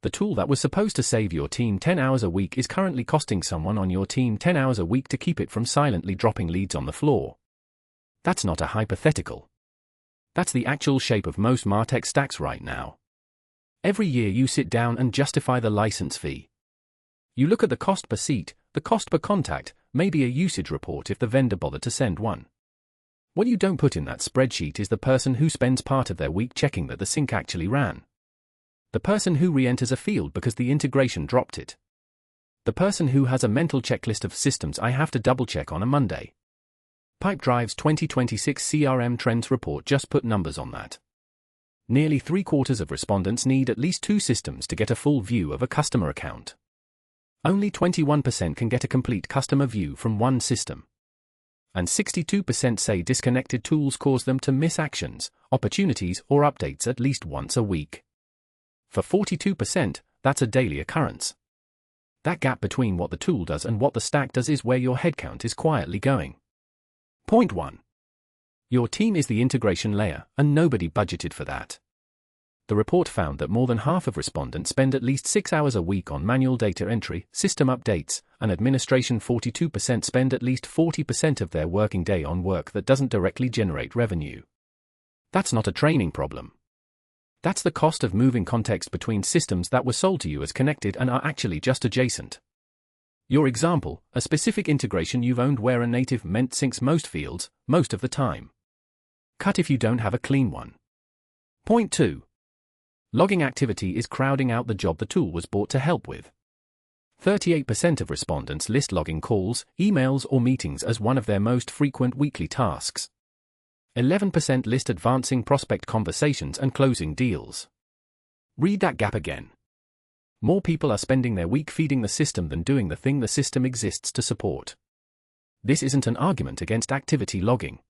The tool that was supposed to save your team 10 hours a week is currently costing someone on your team 10 hours a week to keep it from silently dropping leads on the floor. That's not a hypothetical. That's the actual shape of most martech stacks right now. Every year you sit down and justify the license fee. You look at the cost per seat, the cost per contact, maybe a usage report if the vendor bothered to send one. What you don't put in that spreadsheet is the person who spends part of their week checking that the sync actually ran. The person who re-enters a field because the integration dropped it. The person who has a mental checklist of systems I have to double-check on a Monday. Pipedrive's 2026 CRM Trends Report just put numbers on that. Nearly 3/4 of respondents need at least 2 systems to get a full view of a customer account. Only 21% can get a complete customer view from one system. And 62% say disconnected tools cause them to miss actions, opportunities, or updates at least once a week. For 42%, that's a daily occurrence. That gap between what the tool does and what the stack does is where your headcount is quietly going. Point 1. Your team is the integration layer, and nobody budgeted for that. The report found that more than half of respondents spend at least 6 hours a week on manual data entry, system updates, and administration. 42% spend at least 40% of their working day on work that doesn't directly generate revenue. That's not a training problem. That's the cost of moving context between systems that were sold to you as connected and are actually just adjacent. Your example, a specific integration you've owned where a native meant syncs most fields, most of the time. Cut if you don't have a clean one. Point 2. Logging activity is crowding out the job the tool was bought to help with. 38% of respondents list logging calls, emails, or meetings as one of their most frequent weekly tasks. 11% list advancing prospect conversations and closing deals. Read that gap again. More people are spending their week feeding the system than doing the thing the system exists to support. This isn't an argument against activity logging.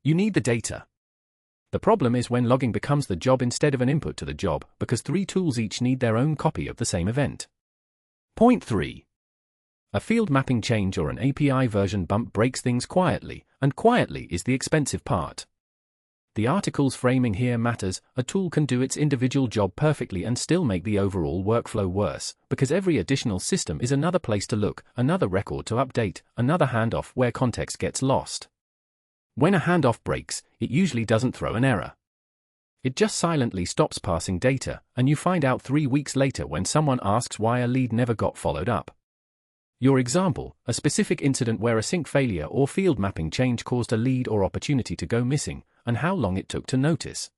You need the data. The problem is when logging becomes the job instead of an input to the job, because 3 tools each need their own copy of the same event. Point 3. A field mapping change or an API version bump breaks things quietly, and quietly is the expensive part. The article's framing here matters. A tool can do its individual job perfectly and still make the overall workflow worse, because every additional system is another place to look, another record to update, another handoff where context gets lost. When a handoff breaks, it usually doesn't throw an error. It just silently stops passing data, and you find out 3 weeks later when someone asks why a lead never got followed up. Your example, a specific incident where a sync failure or field mapping change caused a lead or opportunity to go missing, and how long it took to notice.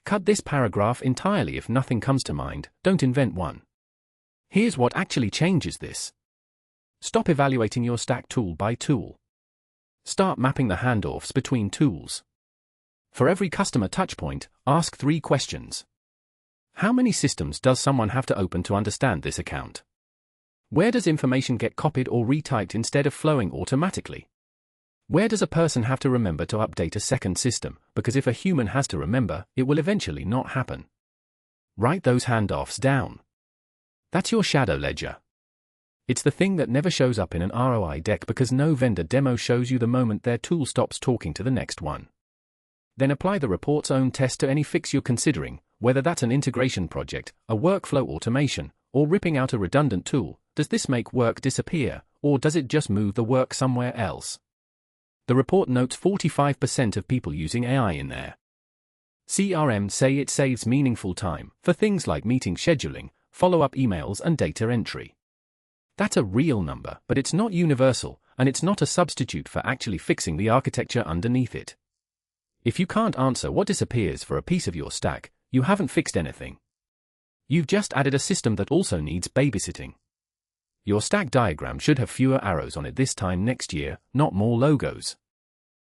Cut this paragraph entirely if nothing comes to mind, don't invent one. Here's what actually changes this. Stop evaluating your stack tool by tool. Start mapping the handoffs between tools. For every customer touchpoint, ask 3 questions. How many systems does someone have to open to understand this account? Where does information get copied or retyped instead of flowing automatically? Where does a person have to remember to update a second system? Because if a human has to remember, it will eventually not happen. Write those handoffs down. That's your shadow ledger. It's the thing that never shows up in an ROI deck because no vendor demo shows you the moment their tool stops talking to the next one. Then apply the report's own test to any fix you're considering, whether that's an integration project, a workflow automation, or ripping out a redundant tool. Does this make work disappear, or does it just move the work somewhere else? The report notes 45% of people using AI in their CRM say it saves meaningful time for things like meeting scheduling, follow-up emails, and data entry. That's a real number, but it's not universal, and it's not a substitute for actually fixing the architecture underneath it. If you can't answer what disappears for a piece of your stack, you haven't fixed anything. You've just added a system that also needs babysitting. Your stack diagram should have fewer arrows on it this time next year, not more logos.